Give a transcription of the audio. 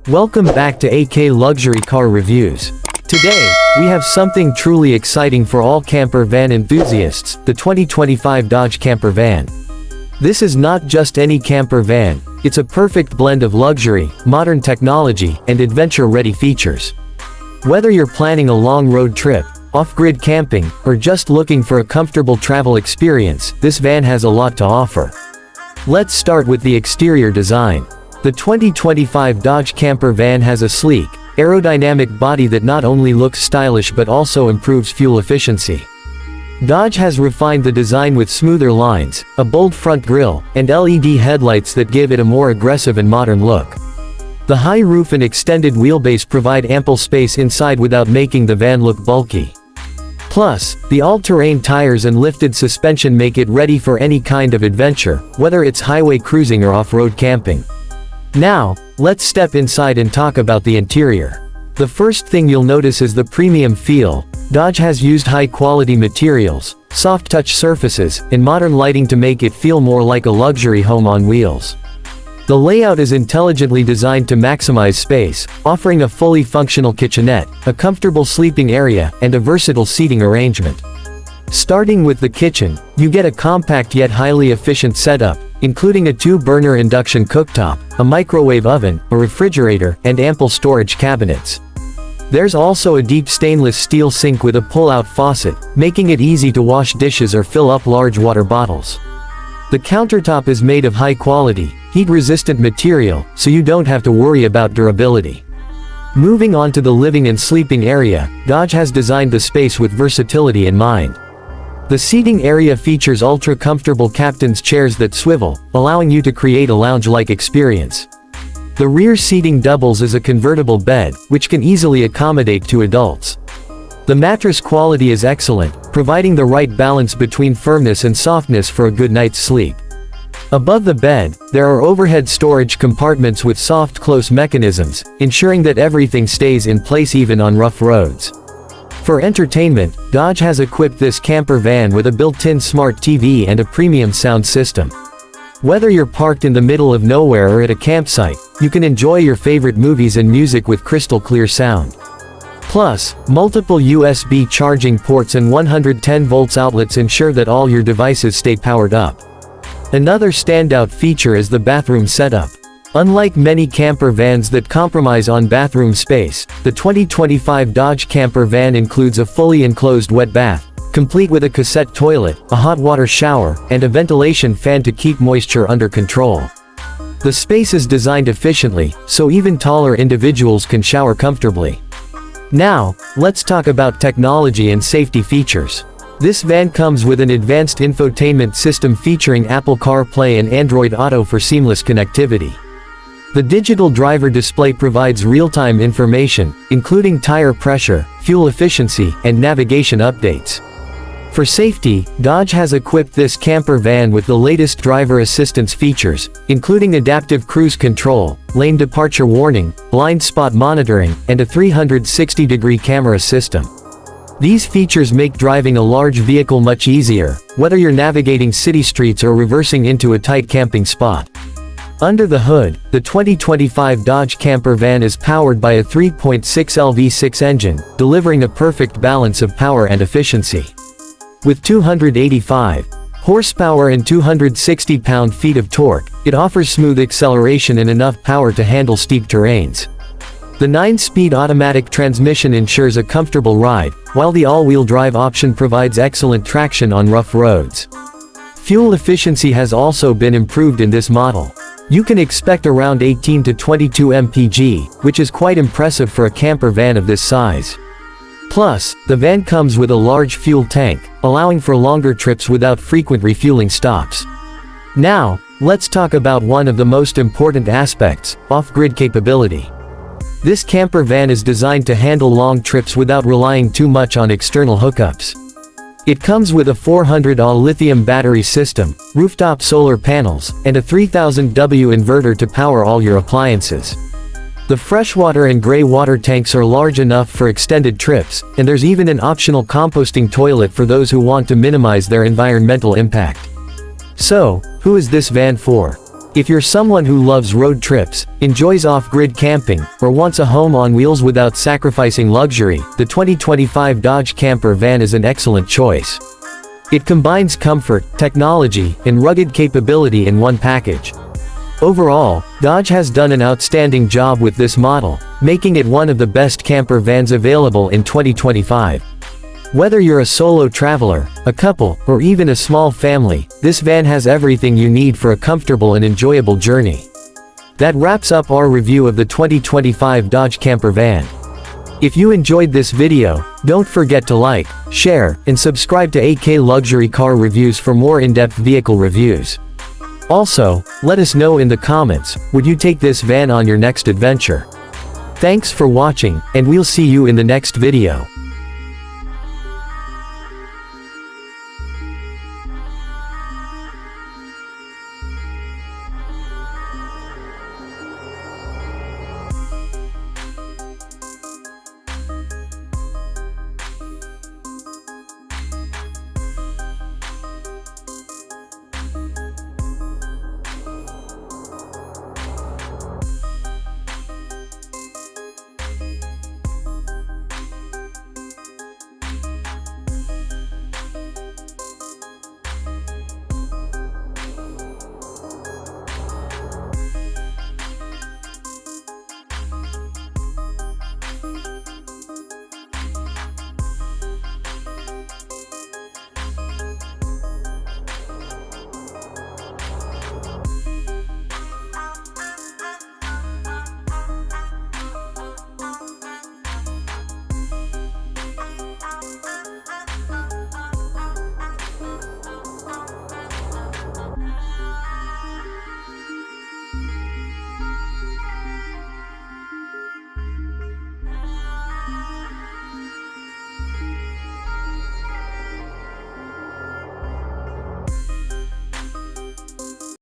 Welcome back to AK Luxury Car Reviews. Today, we have something truly exciting for all camper van enthusiasts, the 2025 Dodge Camper Van. This is not just any camper van, it's a perfect blend of luxury, modern technology, and adventure-ready features. Whether you're planning a long road trip, off-grid camping, or just looking for a comfortable travel experience, this van has a lot to offer. Let's start with the exterior design. The 2025 Dodge Camper Van has a sleek, aerodynamic body that not only looks stylish but also improves fuel efficiency. Dodge has refined the design with smoother lines, a bold front grille, and LED headlights that give it a more aggressive and modern look. The high roof and extended wheelbase provide ample space inside without making the van look bulky. Plus, the all-terrain tires and lifted suspension make it ready for any kind of adventure, whether it's highway cruising or off-road camping. Now, let's step inside and talk about the interior. The first thing you'll notice is the premium feel. Dodge has used high-quality materials, soft-touch surfaces, and modern lighting to make it feel more like a luxury home on wheels. The layout is intelligently designed to maximize space, offering a fully functional kitchenette, a comfortable sleeping area, and a versatile seating arrangement. Starting with the kitchen, you get a compact yet highly efficient setup, including a 2-burner induction cooktop, a microwave oven, a refrigerator, and ample storage cabinets. There's also a deep stainless steel sink with a pull-out faucet, making it easy to wash dishes or fill up large water bottles. The countertop is made of high-quality, heat-resistant material, so you don't have to worry about durability. Moving on to the living and sleeping area, Dodge has designed the space with versatility in mind. The seating area features ultra-comfortable captain's chairs that swivel, allowing you to create a lounge-like experience. The rear seating doubles as a convertible bed, which can easily accommodate 2 adults. The mattress quality is excellent, providing the right balance between firmness and softness for a good night's sleep. Above the bed, there are overhead storage compartments with soft close mechanisms, ensuring that everything stays in place even on rough roads. For entertainment, Dodge has equipped this camper van with a built-in smart TV and a premium sound system. Whether you're parked in the middle of nowhere or at a campsite, you can enjoy your favorite movies and music with crystal clear sound. Plus, multiple USB charging ports and 110 volts outlets ensure that all your devices stay powered up. Another standout feature is the bathroom setup. Unlike many camper vans that compromise on bathroom space, the 2025 Dodge Camper Van includes a fully enclosed wet bath, complete with a cassette toilet, a hot water shower, and a ventilation fan to keep moisture under control. The space is designed efficiently, so even taller individuals can shower comfortably. Now, let's talk about technology and safety features. This van comes with an advanced infotainment system featuring Apple CarPlay and Android Auto for seamless connectivity. The digital driver display provides real-time information, including tire pressure, fuel efficiency, and navigation updates. For safety, Dodge has equipped this camper van with the latest driver assistance features, including adaptive cruise control, lane departure warning, blind spot monitoring, and a 360-degree camera system. These features make driving a large vehicle much easier, whether you're navigating city streets or reversing into a tight camping spot. Under the hood, the 2025 Dodge Camper Van is powered by a 3.6L V6 engine, delivering a perfect balance of power and efficiency. With 285 horsepower and 260 pound-feet of torque, it offers smooth acceleration and enough power to handle steep terrains. The 9-speed automatic transmission ensures a comfortable ride, while the all-wheel drive option provides excellent traction on rough roads. Fuel efficiency has also been improved in this model. You can expect around 18 to 22 mpg, which is quite impressive for a camper van of this size. Plus, the van comes with a large fuel tank, allowing for longer trips without frequent refueling stops. Now, let's talk about one of the most important aspects, off-grid capability. This camper van is designed to handle long trips without relying too much on external hookups. It comes with a 400 Ah lithium battery system, rooftop solar panels, and a 3000 W inverter to power all your appliances. The freshwater and gray water tanks are large enough for extended trips, and there's even an optional composting toilet for those who want to minimize their environmental impact. So, who is this van for? If you're someone who loves road trips, enjoys off-grid camping, or wants a home on wheels without sacrificing luxury, the 2025 Dodge Camper Van is an excellent choice. It combines comfort, technology, and rugged capability in one package. Overall, Dodge has done an outstanding job with this model, making it one of the best camper vans available in 2025. Whether you're a solo traveler, a couple, or even a small family, this van has everything you need for a comfortable and enjoyable journey. That wraps up our review of the 2025 Dodge Camper Van. If you enjoyed this video, don't forget to like, share, and subscribe to AK Luxury Car Reviews for more in-depth vehicle reviews. Also, let us know in the comments, would you take this van on your next adventure? Thanks for watching, and we'll see you in the next video.